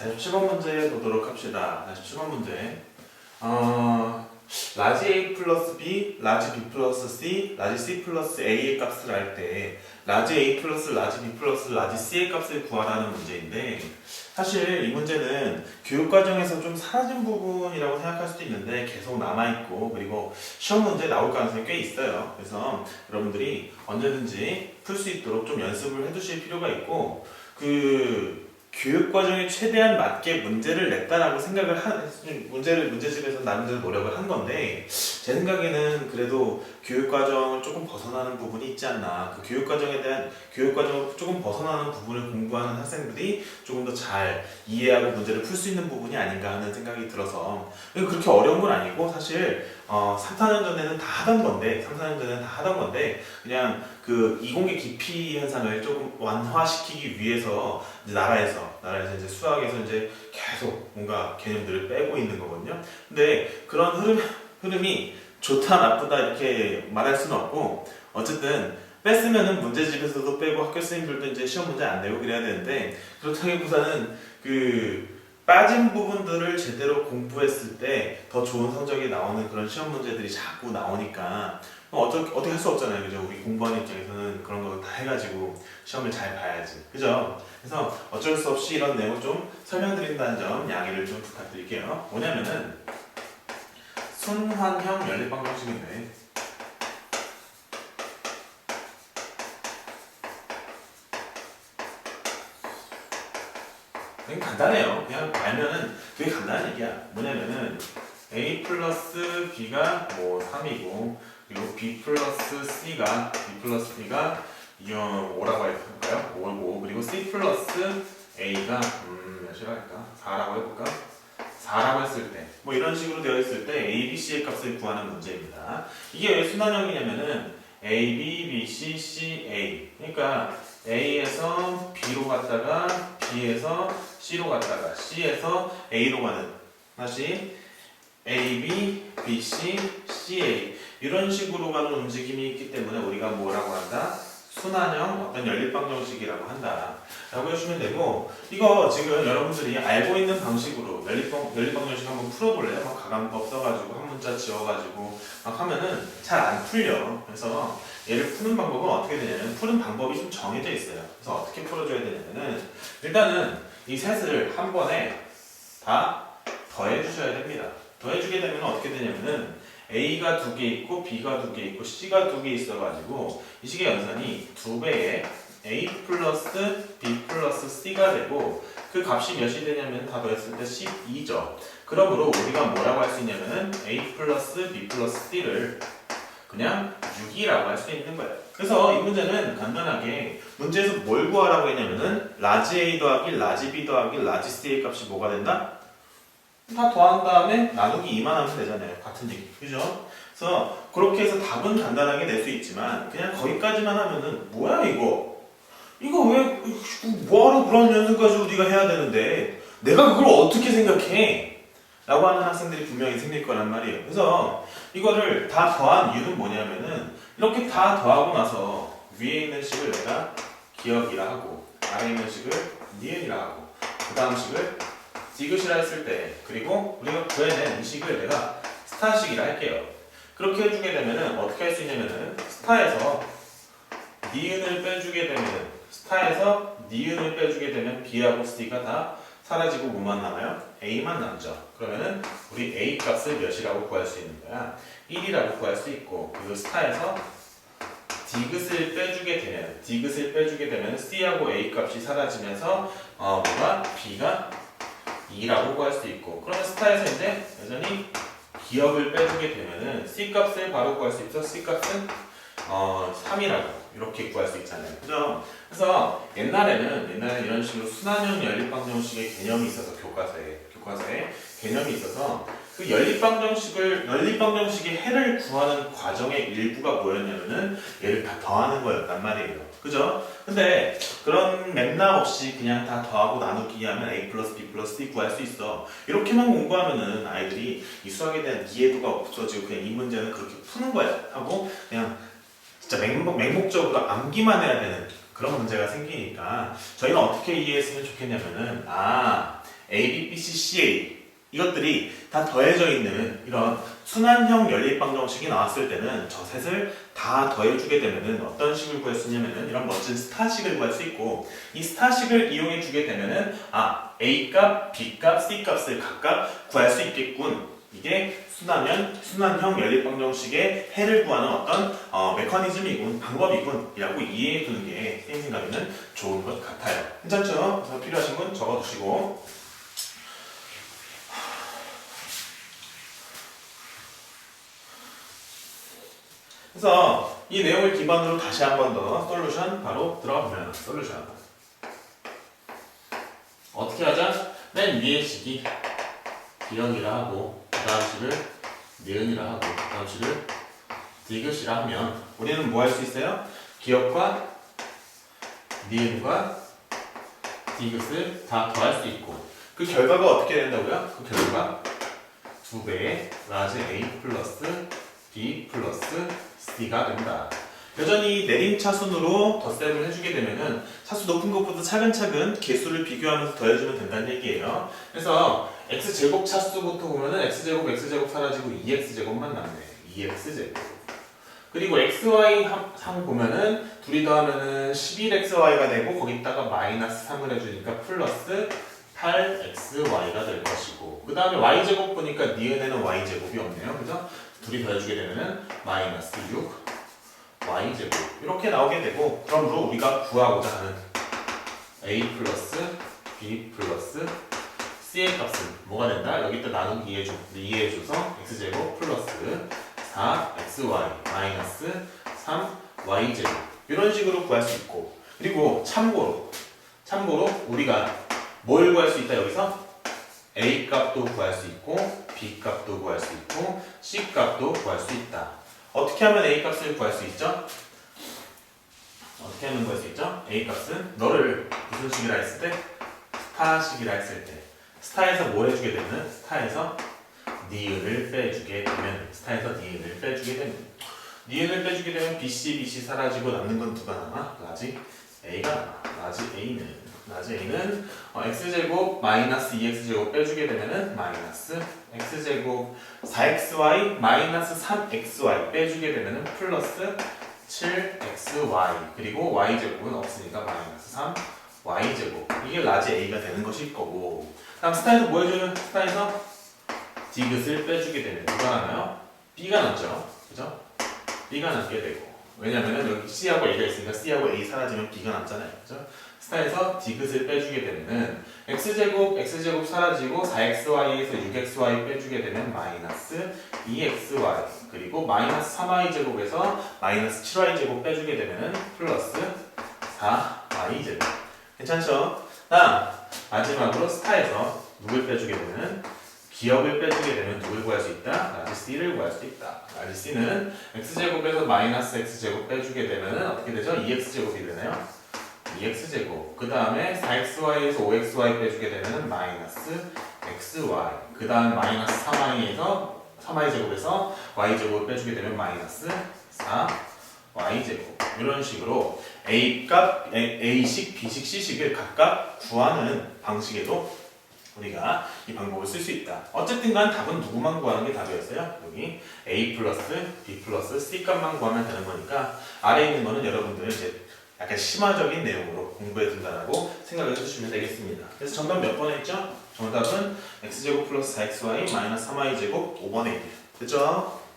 47번 문제 보도록 합시다. 47번 문제. 라지 A 플러스 B, 라지 B 플러스 C, 라지 C 플러스 A의 값을 알 때 라지 A 플러스 라지 B 플러스 라지 C의 값을 구하라는 문제인데, 사실 이 문제는 교육과정에서 좀 사라진 부분이라고 생각할 수도 있는데 계속 남아있고, 그리고 시험 문제에 나올 가능성이 꽤 있어요. 그래서 여러분들이 언제든지 풀 수 있도록 좀 연습을 해두실 필요가 있고, 교육과정에 최대한 맞게 문제를 냈다라고 생각을 문제집에서 나름대로 노력을 한 건데, 제 생각에는 그래도 교육과정을 조금 벗어나는 부분이 있지 않나. 교육과정을 조금 벗어나는 부분을 공부하는 학생들이 조금 더 잘 이해하고 문제를 풀 수 있는 부분이 아닌가 하는 생각이 들어서, 그렇게 어려운 건 아니고, 사실 3, 4년 전에는 다 하던 건데, 그냥 그 이공계 기피 현상을 조금 완화시키기 위해서 이제 나라에서 이제 수학에서 이제 계속 뭔가 개념들을 빼고 있는 거거든요. 근데 그런 흐름이 좋다 나쁘다 이렇게 말할 수는 없고, 어쨌든 뺐으면은 문제집에서도 빼고 학교 선생님들도 이제 시험 문제 안 내고 그래야 되는데, 그렇다기보다는 빠진 부분들을 제대로 공부했을 때 더 좋은 성적이 나오는 그런 시험 문제들이 자꾸 나오니까 어떻게 할 수 없잖아요. 그죠? 우리 공부하는 입장에서는 그런 거 다 해가지고 시험을 잘 봐야지. 그죠? 그래서 어쩔 수 없이 이런 내용을 좀 설명드린다는 점 양해를 좀 부탁드릴게요. 뭐냐면은 순환형 연립방 정식인데, 되게 간단해요. 그냥 알면은 되게 간단한 얘기야. 뭐냐면은 A 플러스 B가 뭐 3이고, 그리고 B 플러스 B가 5라고 할까요? 5고, 그리고 C 플러스 A가 몇이라 할까? 4라고 해볼까? 4라고 했을 때, 뭐 이런 식으로 되어 있을 때 A, B, C의 값을 구하는 문제입니다. 이게 왜 순환형이냐면은 A, B, B, C, C, A. 그러니까 A에서 B로 갔다가 B에서 C로 갔다가 C에서 A로 가는, 다시 A, B, B, C, C, A 이런 식으로 가는 움직임이 있기 때문에 우리가 뭐라고 한다? 순환형 어떤 연립방정식이라고 한다 라고 해주시면 되고, 이거 지금 여러분들이 알고 있는 방식으로 연립방정식 한번 풀어볼래요? 막 가감법 써가지고 한 문자 지어가지고 막 하면은 잘 안 풀려. 그래서 얘를 푸는 방법은 어떻게 되냐면, 푸는 방법이 좀 정해져 있어요. 그래서 어떻게 풀어줘야 되냐면은, 일단은 이 셋을 한 번에 다 더해 주셔야 됩니다. 더해주게 되면 어떻게 되냐면은 A가 2개 있고 B가 2개 있고 C가 2개 있어가지고 이 식의 연산이 2배의 A 플러스 B 플러스 C가 되고, 그 값이 몇이 되냐면 다 더했을 때 12죠. 그러므로 우리가 뭐라고 할 수 있냐면은 A 플러스 B 플러스 C를 그냥 6이라고 할 수 있는 거예요. 그래서 이 문제는 간단하게 문제에서 뭘 구하라고 했냐면은 라지 A 더하기 라지 B 더하기 라지 C의 값이 뭐가 된다? 다 더한 다음에 나누기 2만 하면 되잖아요. 같은 얘기. 그죠? 그래서 그렇게 해서 답은 간단하게 낼 수 있지만, 그냥 거기까지만 하면은 뭐야 이거 왜 뭐하러 그런 연습까지 우리가 해야 되는데 내가 그걸 어떻게 생각해? 라고 하는 학생들이 분명히 생길 거란 말이에요. 그래서 이거를 다 더한 이유는 뭐냐면은, 이렇게 다 더하고 나서 위에 있는 식을 내가 기억이라 하고, 아래 있는 식을 니은이라 하고, 그 다음 식을 디귿이라 했을 때, 그리고 우리가 구해낸 이 식을 내가 스타식이라 할게요. 그렇게 해주게 되면은 어떻게 할 수 있냐면은, 스타에서 니은을 빼주게 되면 B하고 C가 다 사라지고 뭐만 남아요? A만 남죠. 그러면은 우리 A 값을 몇이라고 구할 수 있는 거야? 1이라고 구할 수 있고, 그리고 스타에서 디귿을 빼주게 되면 C하고 A 값이 사라지면서 B가 2라고 구할 수 있고, 그러면 스타에서 이제 여전히 기억을 빼주게 되면은 C 값을 바로 구할 수 있죠. C 값은 3이라고 이렇게 구할 수 있잖아요. 그죠? 그래서 옛날에는 이런 식으로 순환형 연립방정식의 개념이 있어서, 교과서에 개념이 있어서, 그 연립방정식의 해를 구하는 과정의 일부가 뭐였냐면은 얘를 다 더하는 거였단 말이에요. 그죠? 근데 그런 맥락 없이 그냥 다 더하고 나누기 하면 A 플러스 B 플러스 C 구할 수 있어. 이렇게만 공부하면은 아이들이 이 수학에 대한 이해도가 없어지고 그냥 이 문제는 그렇게 푸는 거야 하고 그냥 진짜 맹목적으로 암기만 해야 되는 그런 문제가 생기니까, 저희는 어떻게 이해했으면 좋겠냐면은, A C, CA 이것들이 다 더해져 있는 이런 순환형 연립방정식이 나왔을 때는 저 셋을 다 더해주게 되면은 어떤 식을 구할 수 있냐면은 이런 멋진 스타식을 구할 수 있고, 이 스타식을 이용해 주게 되면은 A 값, B 값, C 값을 각각 구할 수 있겠군. 이게 순환형 연립방정식의 해를 구하는 어떤 메커니즘이군, 방법이군 이라고 이해해 두는 게 쌤 생각에는 좋은 것 같아요. 괜찮죠? 그래서 필요하신 분 적어두시고. 그래서 이 내용을 기반으로 다시 한 번 더 솔루션 바로 들어가보면, 솔루션 어떻게 하자? 맨 위에 식이 기억이라 하고 그 다음 식을 니은이라 하고 그 다음 식을 디귿이라 하면 우리는 뭐 할 수 있어요? 기억과 니은과 디귿을 다 더할 수 있고, 그 결과가 어떻게 된다고요? 그 결과가 2배의 라지 A 플러스 B 플러스 C가 된다. 여전히 내림차순으로 덧셈을 해주게 되면은 차수 높은 것보다 차근차근 개수를 비교하면서 더해주면 된다는 얘기예요. 그래서 x제곱 차수부터 보면은 x제곱 사라지고 2x제곱만 남네. 2x제곱. 그리고 xy 항 보면은 둘이 더하면은 11xy가 되고 거기다가 마이너스 3을 해주니까 플러스 8xy가 될 것이고, 그 다음에 y제곱 보니까 니은에는 y제곱이 없네요. 그죠? 둘이 더해주게 되면은 마이너스 6 y제곱 이렇게 나오게 되고, 그러므로 우리가 구하고자 하는 a 플러스 b 플러스 c의 값은 뭐가 된다? 여기다 나누기 이해해줘서 x제곱 플러스 4xy 마이너스 3y제곱 이런 식으로 구할 수 있고, 그리고 참고로 우리가 뭘 구할 수 있다? 여기서 a 값도 구할 수 있고 b 값도 구할 수 있고 c 값도 구할 수 있다. 어떻게 하면 a 값을 구할 수 있죠? 어떻게 하면 구할 수 있죠? a 값은 너를 무슨 식이라 했을 때? 스타식이라 했을 때, 스타에서 뭘 해주게 되면? 스타에서 니은을 빼주게 되면, 니은을 빼주게 되면 BC 사라지고 남는 건 누가 남아? 라지 A가 남아. 라지 A는 x제곱 마이너스 2x제곱 빼주게 되면은 마이너스 x제곱 4xy 마이너스 3xy 빼주게 되면은 플러스 7xy, 그리고 y제곱은 없으니까 마이너스 3y제곱. 이게 라지 A가 되는 것일 거고, 다음 스타에서 뭐 해주는? 스타에서 디귿을 빼주게 되면 누가 남아요? B가 남죠. 그죠? B가 남게 되고, 왜냐면은 여기 C하고 A가 있으니까 C하고 A 사라지면 B가 남잖아요. 그죠? 스타에서 디귿을 빼주게 되면은 x제곱 사라지고 4xy에서 6xy 빼주게 되면 마이너스 2xy, 그리고 마이너스 3y제곱에서 마이너스 7y제곱 빼주게 되면은 플러스 4y제곱. 괜찮죠? 다음 마지막으로 스타에서 누굴 빼주게 되면은 기억을 빼주게 되면 누굴 구할 수 있다? 라지 C를 구할 수 있다. 라지 C는 x제곱에서 마이너스 x제곱 빼주게 되면은 어떻게 되죠? 2x제곱이 되나요? 2x제곱. 그 다음에 4xy에서 5xy 빼주게 되면은 마이너스 xy. 그 다음 마이너스 3y제곱에서 y제곱 빼주게 되면 마이너스 4y제곱. 이런 식으로 A식, B식, C식을 각각 구하는 방식에도 우리가 이 방법을 쓸 수 있다. 어쨌든 간 답은 누구만 구하는 게 답이었어요? 여기 A 플러스 B 플러스 C 값만 구하면 되는 거니까 아래에 있는 거는 여러분들 이제 약간 심화적인 내용으로 공부해 둔다라고 생각을 해주시면 되겠습니다. 그래서 정답 몇 번 했죠? 정답은 x제곱 플러스 4xy 마이너스 3y제곱 5번에 있네요. 됐죠?